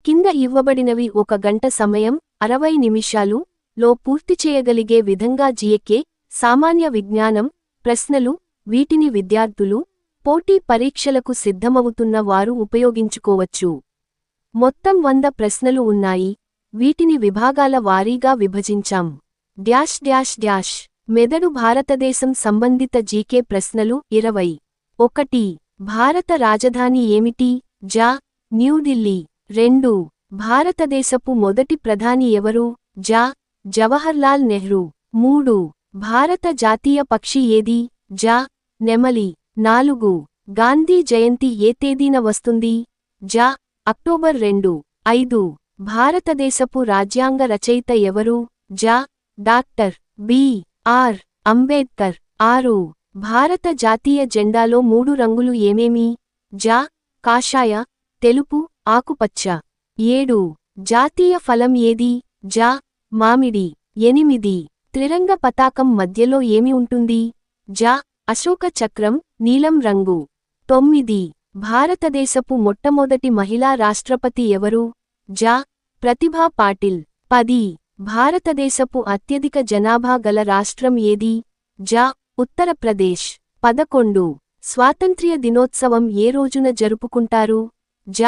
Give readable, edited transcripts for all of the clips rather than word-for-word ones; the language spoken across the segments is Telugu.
కింద ఇవ్వబడినవి 1 గంట సమయం 60 నిమిషాలు లో పూర్తి చేయగలిగే విధంగా జీకే సామాన్య విజ్ఞానం ప్రశ్నలు వీటిని విద్యార్థులు పోటీ పరీక్షలకు సిద్ధమవుతున్న వారు ఉపయోగించుకోవచ్చు. మొత్తం 100 ప్రశ్నలు ఉన్నాయి. వీటిని విభాగాల వారీగా విభజించాం. డ్యాష్ డ్యాష్ డ్యాష్ మెదడు భారతదేశం సంబంధిత జీకే ప్రశ్నలు 20. 1. భారత రాజధాని ఏమిటి? జ. న్యూఢిల్లీ. 2. భారతదేశపు మొదటి ప్రధాని ఎవరు? జ. జవహర్లాల్ నెహ్రూ. 3. భారత జాతీయ పక్షి ఏది? జ. నెమలి. 4. గాంధీ జయంతి ఏ తేదీన వస్తుంది? జ. అక్టోబర్ 2. 5. భారతదేశపు రాజ్యాంగ రచయిత ఎవరు? జ. Doctor B. ఆర్. అంబేద్కర్. 6. భారత జాతీయ జెండాలో 3 రంగులు ఏమేమి? జ. కాషాయ, తెలుపు, ఆకుపచ్చ. 7. జాతీయ ఫలం ఏది? జ. మామిడి. 8. త్రిరంగ పతాకం మధ్యలో ఏమి ఉంటుంది? జ. అశోక చక్రం, నీలం రంగు. 9. భారతదేశపు మొట్టమొదటి మహిళా రాష్ట్రపతి ఎవరు? జ. ప్రతిభా పాటిల్. 10. భారతదేశపు అత్యధిక జనాభా గల రాష్ట్రం ఏది? జ. ఉత్తరప్రదేశ్. 11. స్వాతంత్ర్య దినోత్సవం ఏ రోజున జరుపుకుంటారు? జ.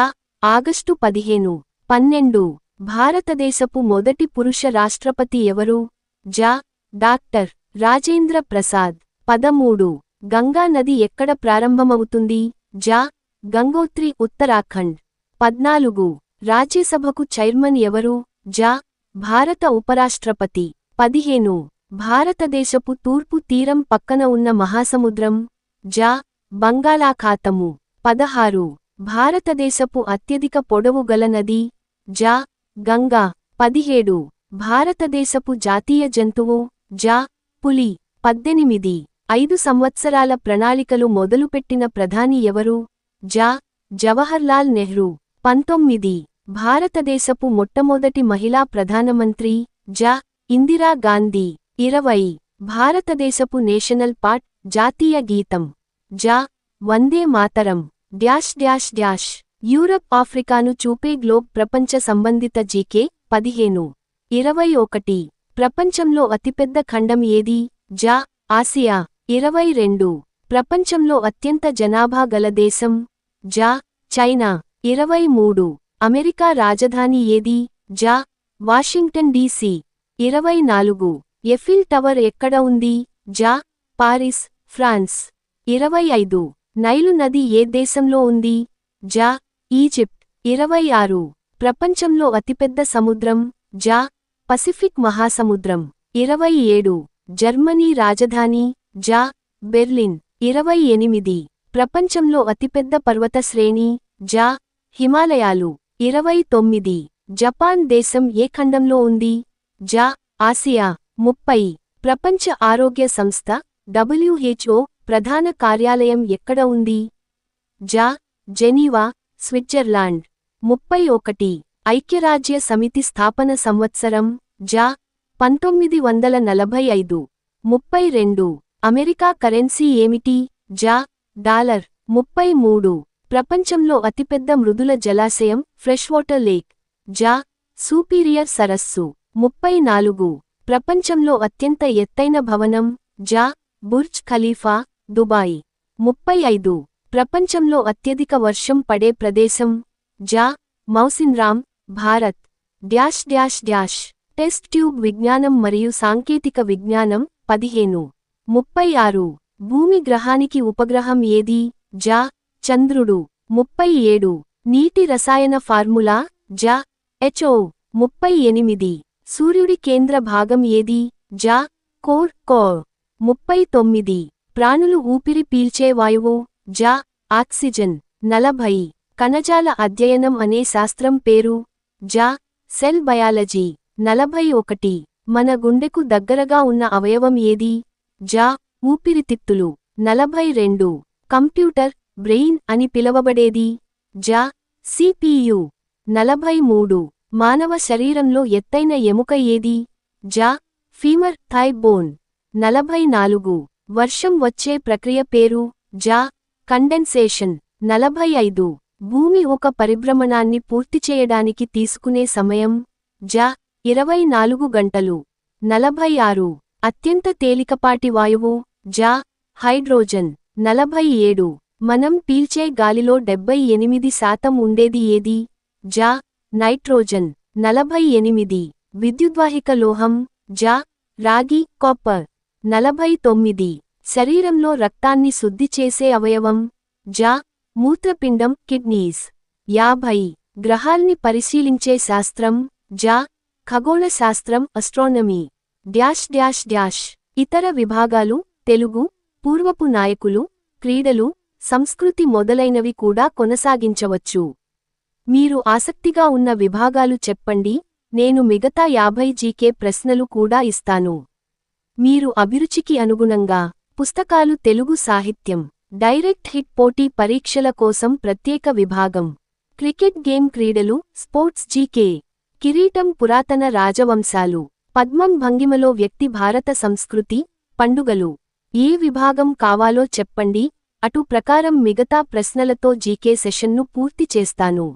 ఆగస్టు 15. 12. భారతదేశపు మొదటి పురుష రాష్ట్రపతి ఎవరు? జ. డాక్టర్ రాజేంద్ర ప్రసాద్. 13. గంగా నది ఎక్కడ ప్రారంభమవుతుంది? జ. గంగోత్రి, ఉత్తరాఖండ్. 14. రాజ్యసభకు చైర్మన్ ఎవరు? జ. భారత ఉపరాష్ట్రపతి. 15. భారతదేశపు తూర్పు తీరం పక్కన ఉన్న మహాసముద్రం? జ. బంగాళాఖాతము. 16. భారతదేశపు అత్యధిక పొడవు గల నది? జ. గంగా. 17. భారతదేశపు జాతీయ జంతువు? జ. పులి. 18. 5 సంవత్సరాల ప్రణాళికలు మొదలుపెట్టిన ప్రధాని ఎవరు? జ. జవహర్లాల్ నెహ్రూ. 19. భారతదేశపు మొట్టమొదటి మహిళా ప్రధానమంత్రి? జ. ఇందిరా గాంధీ. 20. భారతదేశపు నేషనల్ పార్ట్ జాతీయ గీతం? జ. Vande Mataram. Dash dash dash Europe ఆఫ్రికాను చూపే గ్లోబ్ ప్రపంచ సంబంధిత జీకే 15. 21. ప్రపంచంలో అతిపెద్ద ఖండం ఏది? జ. ఆసియా. 22. ప్రపంచంలో అత్యంత జనాభా గల దేశం? జ. చైనా. 23. అమెరికా రాజధాని ఏది? జ. Washington DC. 24. ఎఫిల్ టవర్ ఎక్కడ ఉంది? జ. Paris, France. 25. నైలు నది ఏ దేశంలో ఉంది? జ. ఈజిప్ట్. 26. ప్రపంచంలో అతిపెద్ద సముద్రం? జ. పసిఫిక్ మహాసముద్రం. 27. జర్మనీ రాజధాని? జ. బెర్లిన్. 28. ప్రపంచంలో అతిపెద్ద పర్వత శ్రేణి? జ. హిమాలయాలు. 29. జపాన్ దేశం ఏ ఖండంలో ఉంది? జ. ఆసియా. 30. ప్రపంచ ఆరోగ్య సంస్థ WHO ప్రధాన కార్యాలయం ఎక్కడ ఉంది? జ. Geneva, Switzerland. 31. ఐక్యరాజ్య సమితి స్థాపన సంవత్సరం? జ. 1945. 32. అమెరికా కరెన్సీ ఏమిటి? జ. డాలర్. 33. ప్రపంచంలో అతిపెద్ద మృదుల జలాశయం ఫ్రెష్వాటర్ లేక్? జ. సూపీరియర్ సరస్సు. 34. ప్రపంచంలో అత్యంత ఎత్తైన భవనం? జ. Burj Khalifa, Dubai. 35. ప్రపంచంలో అత్యధిక వర్షం పడే ప్రదేశం? జ. Mawsynram, Bharat. Dash dash dash test tube విజ్ఞానం మరియు సాంకేతిక విజ్ఞానం 15. 36. భూమి గ్రహానికి ఉపగ్రహం ఏది? జ. చంద్రుడు. 37. నీటి రసాయన ఫార్ములా? జ. HO. 38. సూర్యుడి కేంద్ర భాగం ఏది? జ. కోర్. 39. ప్రాణులు ఊపిరి పీల్చే వాయువు? జ. ఆక్సిజన్. 40. కణజాల అధ్యయనం అనే శాస్త్రం పేరు? జ. Cell biology. 41. మన గుండెకు దగ్గరగా ఉన్న అవయవం ఏది? జ. ఊపిరితిత్తులు. 42. కంప్యూటర్ బ్రెయిన్ అని పిలవబడేది? జ. CPU. 43. మానవ శరీరంలో ఎత్తైన ఎముక ఏది? జ. Femur thigh bone. 44. వర్షం వచ్చే ప్రక్రియ పేరు? జ. కండెన్సేషన్. 45. భూమి ఒక పరిభ్రమణాన్ని పూర్తి చేయడానికి తీసుకునే సమయం జ 24 గంటలు 46 అత్యంత తేలికపాటి వాయువు జ హైడ్రోజన్ 47 మనం పీల్చే గాలిలో 78% ఉండేది ఏది జ నైట్రోజన్ 48 విద్యుద్వాహిక లోహం జ రాగి కాపర్ 49 శరీరంలో రక్తాన్ని శుద్ధి చేసే అవయవం జ మూత్రపిండం కిడ్నీస్ 50 గ్రహాల్ని పరిశీలించే శాస్త్రం జ ఖగోళ శాస్త్రం అస్ట్రానమీ డ్యాష్ డ్యాష్ డ్యాష్ ఇతర విభాగాలు తెలుగు పూర్వపు నాయకులు క్రీడలు సంస్కృతి మొదలైనవి కూడా కొనసాగించవచ్చు. మీరు ఆసక్తిగా ఉన్న విభాగాలు చెప్పండి, నేను మిగతా 50 జీకే ప్రశ్నలు కూడా ఇస్తాను. మీరు అభిరుచికి అనుగుణంగా పుస్తకాలు తెలుగు సాహిత్యం డైరెక్ట్ హిట్ పోటీ పరీక్షల కోసం ప్రత్యేక విభాగం క్రికెట్ గేమ్ క్రీడలు స్పోర్ట్స్ జీకే కిరీటం పురాతన రాజవంశాలు పద్మం భంగిమలో వ్యక్తి భారత సంస్కృతి పండుగలు ఏ విభాగం కావాలో చెప్పండి, అటు ప్రకారం మిగతా ప్రశ్నలతో జీకే సెషన్ను పూర్తి చేస్తాను.